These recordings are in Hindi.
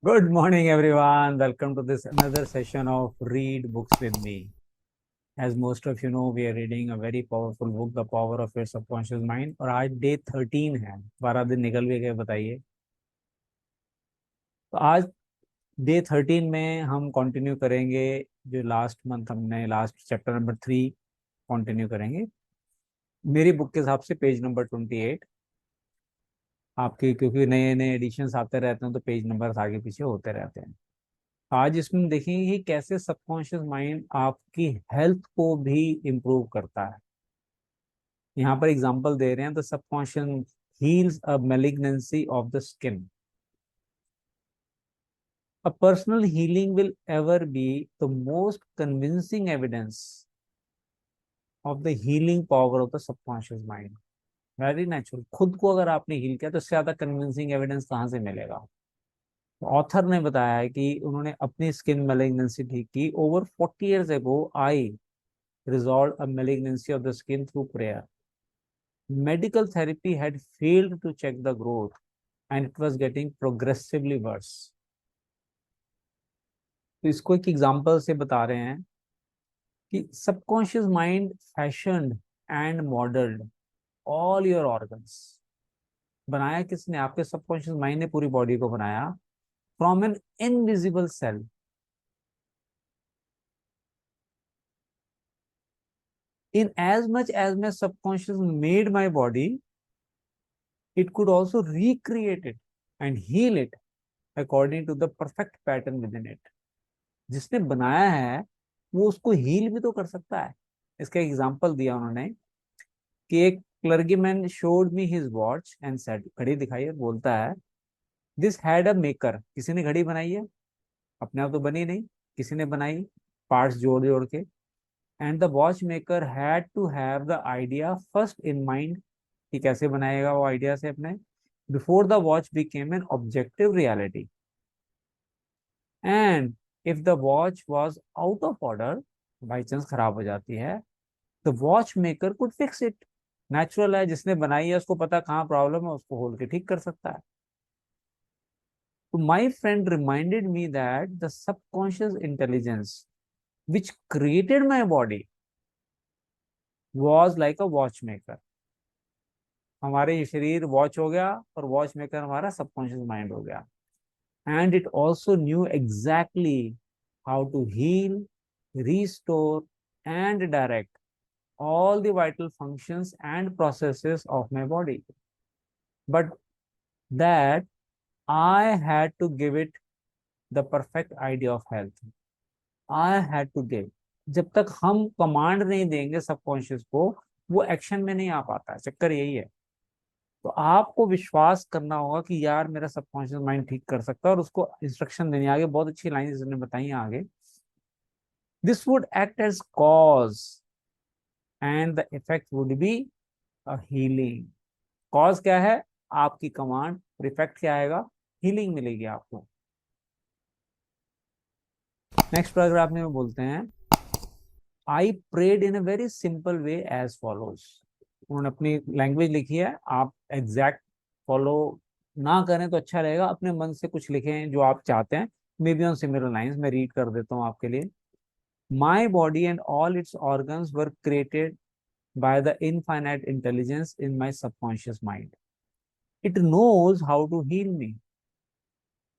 Good morning, everyone. Welcome to this another session of Read Books with Me. As most of you know, we are reading a very powerful book, The Power of Your Subconscious Mind. और आज डे 13 है, 12 दिन निकल भी गए, बताइए। तो आज डे 13 में हम कंटिन्यू करेंगे जो लास्ट मंथ हमने लास्ट चैप्टर नंबर 3 कंटिन्यू करेंगे। मेरी बुक के हिसाब से पेज नंबर 28। आपके क्योंकि नए नए एडिशंस आते रहते हैं तो पेज नंबर आगे पीछे होते रहते हैं। आज इसमें देखेंगे कि कैसे सबकॉन्शियस माइंड आपकी हेल्थ को भी इम्प्रूव करता है। यहाँ पर एग्जांपल दे रहे हैं, the subconscious heels a malignancy of the skin. A personal healing will ever be the most convincing evidence of the healing power of the subconscious mind. Very natural. खुद को अगर आपने हील किया तो इससे ज्यादा कन्विंसिंग एविडेंस कहाँ से मिलेगा। ऑथर ने बताया है कि उन्होंने अपनी स्किन मैलिग्नेंसी ठीक की। Over 40 years ago I resolved a malignancy of the skin through prayer. Medical therapy had failed to check the growth and it was getting progressively worse. तो इसको एक एग्जांपल से बता रहे हैं कि subconscious mind fashioned and modelled all your organs. बनाया किसने? आपके सबकॉन्शियस माइंड ने पूरी बॉडी को बनाया from an invisible cell. In as much as my subconscious made my body, it could also recreate it and heal it according to the perfect pattern within it. जिसने बनाया है वो उसको हील भी तो कर सकता है। इसका एग्जांपल दिया उन्होंने कि एक clergyman showed me his watch and said, घड़ी दिखाई है, बोलता है दिस हैड अ मेकर। किसी ने घड़ी बनाई है, अपने आप तो बनी नहीं, किसी ने बनाई पार्ट्स जोड़ जोड़ के। And the watchmaker had to have the idea first in mind कि कैसे बनाएगा वो आइडिया से अपने, before the watch became an objective reality. And if the watch was out of order, by chance खराब हो जाती है, the watchmaker could fix it. Natural है, जिसने बनाई है उसको पता कहाँ प्रॉब्लम है, उसको खोल के ठीक कर सकता है। तो my friend reminded me that the subconscious intelligence which created my body was like a watch maker. हमारे ये शरीर वॉच हो गया और वॉच मेकर हमारा सबकॉन्शियस माइंड हो गया। And it also knew exactly how to heal, restore, and direct all the vital functions and processes of my body. But that I had to give it the perfect idea of health. I had to give. जब तक हम कमांड नहीं देंगे सबकॉन्शियस को, वो एक्शन में नहीं आ पाता है। चक्कर यही है। तो आपको विश्वास करना होगा कि यार मेरा सबकॉन्शियस माइंड ठीक कर सकता है, और उसको इंस्ट्रक्शन देनी। आगे बहुत अच्छी लाइन इसने बताई है आगे, this would act as cause and the effect would be a healing. Cause क्या है? आपकी कमांड। और इफेक्ट क्या आएगा? हीलिंग मिलेगी आपको। नेक्स्ट पैराग्राफ में वो बोलते हैं, I prayed in a very simple way as follows. उन्होंने अपनी लैंग्वेज लिखी है, आप एग्जैक्ट फॉलो ना करें तो अच्छा रहेगा, अपने मन से कुछ लिखें जो आप चाहते हैं। May be on similar lines मैं रीड कर देता हूँ आपके लिए। My body and all it's organs were created by the infinite intelligence in my subconscious mind. It knows how to heal me.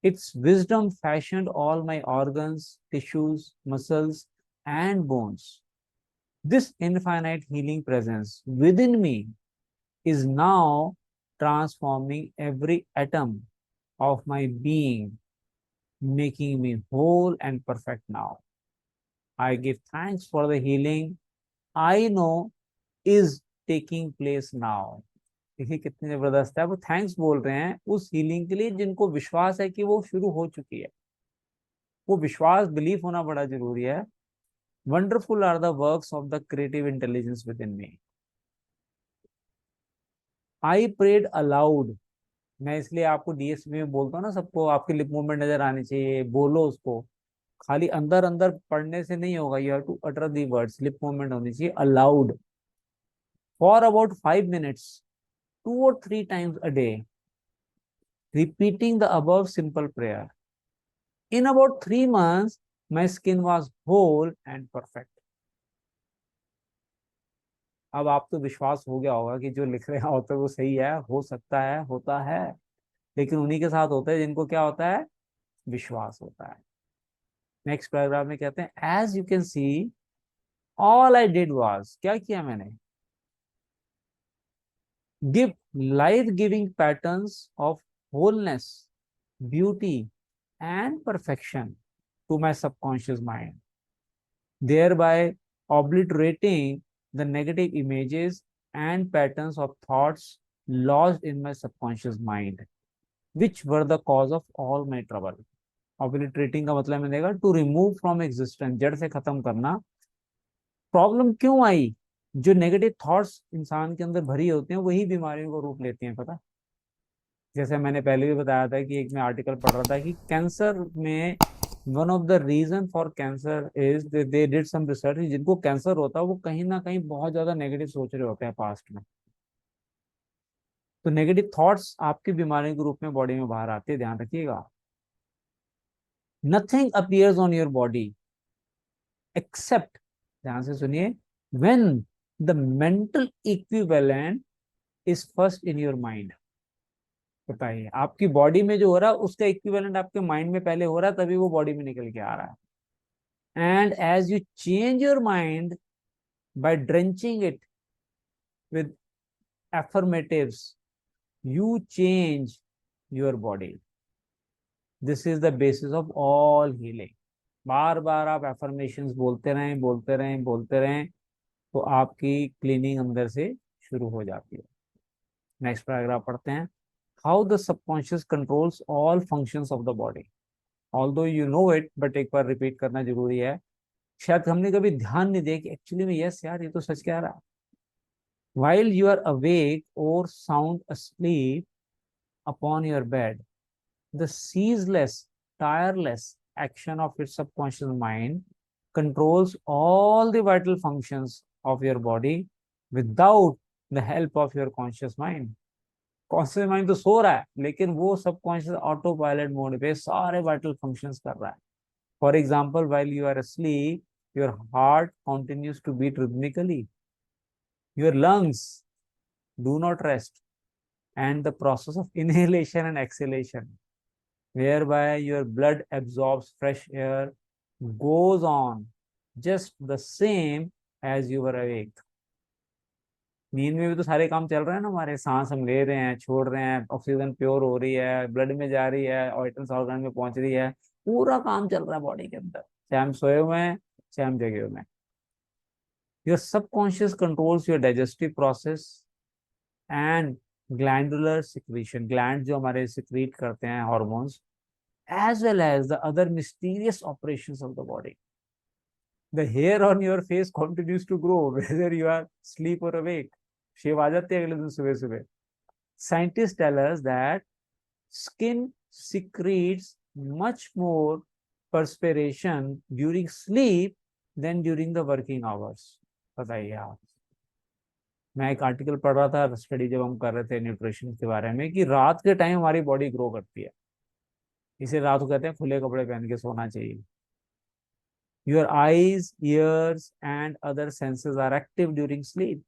Its wisdom fashioned all my organs, tissues, muscles, and bones. This infinite healing presence within me is now transforming every atom of my being, making me whole and perfect now. I give thanks for the healing I know is taking place now. देखिए कितनी जबरदस्त है, वो थैंक्स बोल रहे हैं उस हीलिंग के लिए जिनको विश्वास है कि वो शुरू हो चुकी है। वो विश्वास, बिलीफ होना बड़ा जरूरी है। Wonderful are the works of the creative intelligence within me. I prayed aloud. मैं इसलिए आपको डीएसपी में बोलता हूँ ना, सबको आपकी लिप मूवमेंट नजर आनी चाहिए, बोलो उसको। खाली अंदर अंदर पढ़ने से नहीं होगा, you have to utter the words, lip movement होनी चाहिए। Aloud for about 5 minutes, 2 or 3 times a day, repeating the above simple prayer. In about 3 months, my skin was whole and perfect. अब आप तो विश्वास हो गया होगा कि जो लिख रहे हैं ऑथर वो सही है, हो सकता है, होता है, लेकिन उन्हीं के साथ होता है जिनको क्या होता है, विश्वास होता है। नेक्स्ट पैराग्राफ में कहते हैं as you can see all I did was, क्या किया मैंने, give life giving patterns of wholeness, beauty and perfection to my subconscious mind, thereby obliterating the negative images and patterns of thoughts lodged in my subconscious mind, which were the cause of all my trouble. Obliterating का मतलब मैंने देखा टू रिमूव फ्रॉम एग्जिस्टेंस, जड़ से खत्म करना। प्रॉब्लम क्यों आई, जो नेगेटिव थॉट्स इंसान के अंदर भरी होते हैं वही बीमारियों को रूप लेती हैं, पता। जैसे मैंने पहले भी बताया था कि एक मैं आर्टिकल पढ़ रहा था कि कैंसर में one of the reason for cancer is they did some research, जिनको कैंसर होता है वो कहीं ना कहीं बहुत ज्यादा नेगेटिव सोच रहे होते हैं पास्ट में। तो नेगेटिव थॉट्स आपकी बीमारी के रूप में बॉडी में बाहर आते हैं, ध्यान रखिएगा। Nothing appears on your body except, ध्यान से सुनिए, when the mental equivalent is first in your mind. बताइए, आपकी बॉडी में जो हो रहा है उसका इक्विवेलेंट आपके माइंड में पहले हो रहा है, तभी वो बॉडी में निकल के आ रहा है। And as you change your mind by drenching it with affirmatives, you change your body. This is the basis of all healing. बार बार आप affirmations बोलते रहें, बोलते रहें, बोलते रहें, तो आपकी क्लीनिंग अंदर से शुरू हो जाती है। नेक्स्ट पैराग्राफ पढ़ते हैं। How the subconscious controls all functions of the body, although you know it, but एक बार रिपीट करना जरूरी है। शायद हमने कभी ध्यान नहीं दिया कि एक्चुअली में यस यार, ये तो सच कह रहा है। While you are awake or sound asleep upon your bed, the ceaseless, tireless action of your subconscious mind controls all the vital functions of your body without the help of your conscious mind. Conscious mind तो सो रहा है, लेकिन वो सबकॉन्शियस ऑटो पायलट मोड पे सारे वाइटल फंक्शंस कर रहा है। For example, while you are asleep, your heart continues to beat rhythmically, your lungs do not rest, and the process of inhalation and exhalation, whereby your blood absorbs fresh air, goes on just the same as you were awake. नींद में भी तो सारे काम चल रहे हैं ना हमारे, सांस हम ले रहे हैं, छोड़ रहे हैं, ऑक्सीजन प्योर हो रही है, ब्लड में जा रही है, ऑर्गन्स ऑर्गन में पहुंच रही है, पूरा काम चल रहा है बॉडी के अंदर, चाहे हम सोए हुए हैं चाहे हम जगे हुए हैं। Your subconscious controls your digestive process and glandular secretion, gland जो हमारे सिक्रीट करते हैं hormones, as well as the other mysterious operations of the body. The hair on your face continues to grow whether you are asleep or awake. शेव आ जाते हैं अगले दिन सुबह सुबह। Scientists tell us that skin secretes much more perspiration during sleep than during the working hours. बताइए आप। मैं एक आर्टिकल पढ़ रहा था, स्टडी जब हम कर रहे थे न्यूट्रिशन के बारे में, कि रात के टाइम हमारी बॉडी ग्रो करती है, इसे रात को कहते हैं खुले कपड़े पहन के सोना चाहिए। Your eyes, ears, and other senses are active during sleep.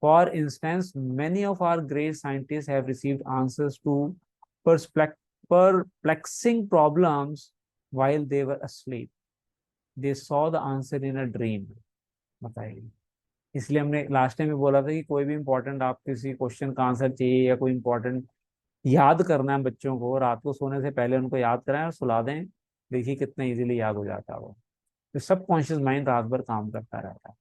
For instance, many of our great scientists have received answers to perplexing problems while they were asleep. They saw the answer in a dream. बताइए, इसलिए हमने लास्ट टाइम भी बोला था कि कोई भी इंपॉर्टेंट आप किसी क्वेश्चन का आंसर चाहिए या कोई इंपॉर्टेंट याद करना है बच्चों को, रात को सोने से पहले उनको याद कराएं और सुला दें, देखिए कितना इजीली याद हो जाता है वो। तो सबकॉन्शियस माइंड रात भर काम करता रहता है।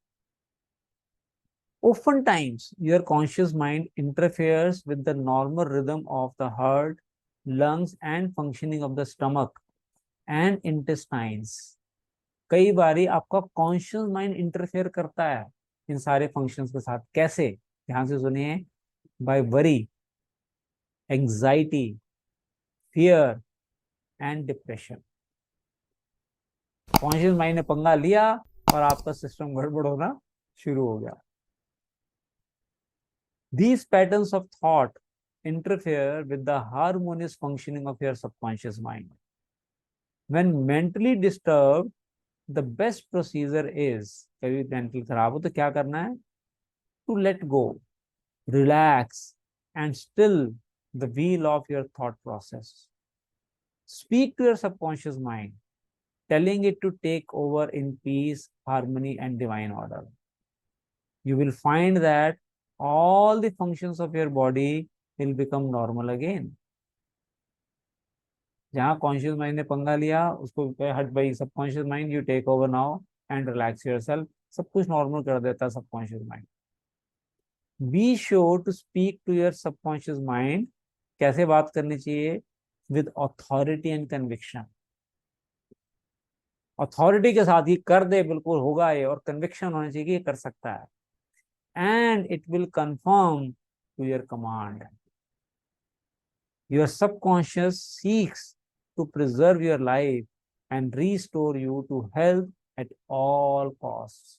Oftentimes, your conscious mind interferes with the normal rhythm of the heart, lungs, and functioning of the stomach and intestines. कई बारी आपका कॉन्शियस माइंड इंटरफेयर करता है इन सारे फंक्शंस के साथ। कैसे, ध्यान से सुनिए। By worry, anxiety, fear and depression. Conscious mind ने पंगा लिया और आपका सिस्टम गड़बड़ होना शुरू हो गया। These patterns of thought interfere with the harmonious functioning of your subconscious mind. When mentally disturbed, the best procedure is, कभी मेंटल खराब हो तो क्या करना है? To let go, relax, and still the wheel of your thought process. Speak to your subconscious mind, telling it to take over in peace, harmony, and divine order. You will find that all the functions of your body will become normal again. जहाँ कॉन्शियस माइंड ने पंगा लिया उसको हट भाई, subconscious mind you take over now and relax yourself, सब कुछ नॉर्मल कर देता है subconscious mind. Be sure to speak to your subconscious mind. कैसे बात करनी चाहिए? With authority and conviction. Authority के साथ ही कर दे, बिल्कुल होगा ये, और कन्विक्शन होना चाहिए कि ये कर सकता है। And it will confirm to your command. Your subconscious seeks to preserve your life and restore you to health at all costs.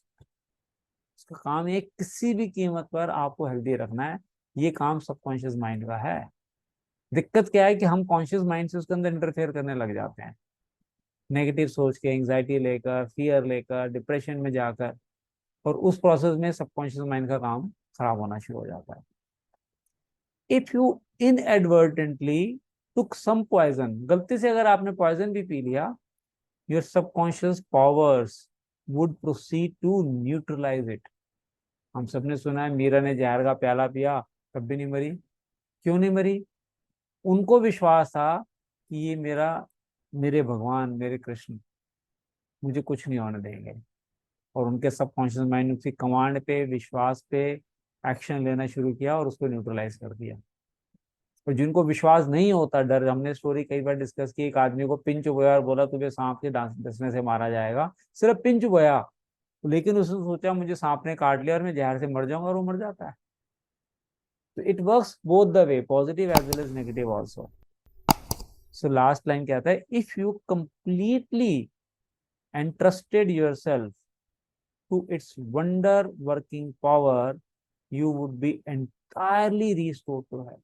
इसका काम है किसी भी कीमत पर आपको हेल्दी रखना है। ये काम सबकॉन्शियस माइंड का है। दिक्कत क्या है कि हम कॉन्शियस माइंड से उसके अंदर इंटरफेयर करने लग जाते हैं, नेगेटिव सोच के, एंजाइटी लेकर, फियर लेकर, डिप्रेशन में जाकर, और उस प्रोसेस में सबकॉन्शियस माइंड का काम खराब होना शुरू हो जाता है। If you inadvertently took some poison, गलती से अगर आपने पॉइजन भी पी लिया, your subconscious powers would proceed to neutralize it. हम सबने सुना है मीरा ने जहर का प्याला पिया, तब भी नहीं मरी। क्यों नहीं मरी? उनको विश्वास था कि ये मेरे भगवान, मेरे कृष्ण मुझे कुछ नहीं होने देंगे, और उनके सबकॉन्शियस माइंड ने उसकी कमांड पे, विश्वास पे एक्शन लेना शुरू किया और उसको न्यूट्रलाइज कर दिया। और जिनको विश्वास नहीं होता, डर, हमने स्टोरी कई बार डिस्कस की, एक आदमी को पिंच बोया और बोला तुझे सांप के डसने से मारा जाएगा, सिर्फ पिंच बोया, लेकिन उसने सोचा मुझे सांप ने काट लिया और मैं जहर से मर जाऊंगा, और वो मर जाता है। तो it works both the way, positive as well as negative also. So last line क्या था? If you completely entrusted yourself to its wonder working power, you would be entirely restored to health.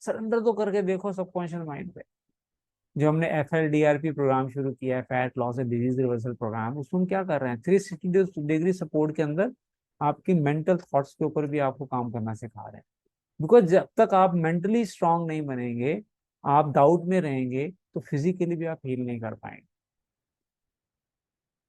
Surrender तो करके देखो सबकॉन्शियस माइंड पे। जो हमने FLDRP प्रोग्राम शुरू किया है, fat loss and disease reversal program, उसमें हम क्या कर रहे हैं? 360 डिग्री सपोर्ट के अंदर आपकी मेंटल थॉट्स के ऊपर भी आपको काम करना सिखा रहे हैं। बिकॉज जब तक आप मेंटली स्ट्रांग नहीं बनेंगे, आप डाउट में रहेंगे, तो फिजिकली भी आप हील नहीं कर पाएंगे।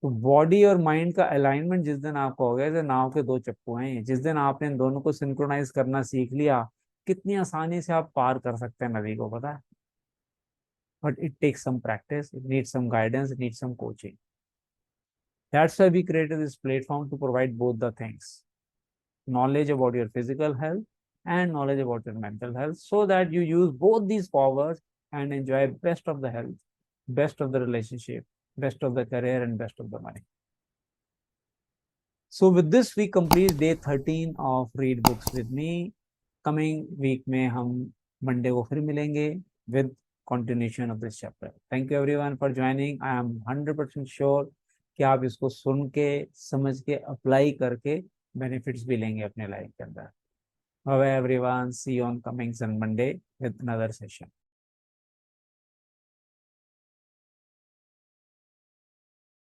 तो बॉडी और माइंड का अलाइनमेंट जिस दिन आपका हो गया, जैसे नाव के दो चप्पू हैं, जिस दिन आपने इन दोनों को सिंक्रोनाइज करना सीख लिया, कितनी आसानी से आप पार कर सकते हैं नदी को, पता है? But it takes some practice, it needs some guidance, it needs some coaching. That's why we created this platform to provide both the things, knowledge about your physical health and knowledge about your mental health, so that you use both these powers and enjoy best of the health, best of the relationship, best of the career, and best of the money. So with this we complete day 13 of Read Books with Me. Coming week में हम Monday को फिर मिलेंगे with continuation of this chapter. Thank you everyone for joining. I am 100% sure कि आप इसको सुन के, समझ के, अप्लाई करके बेनिफिट्स भी लेंगे अपने लाइफ के अंदर। Bye bye everyone, see you on coming soon Monday with another session.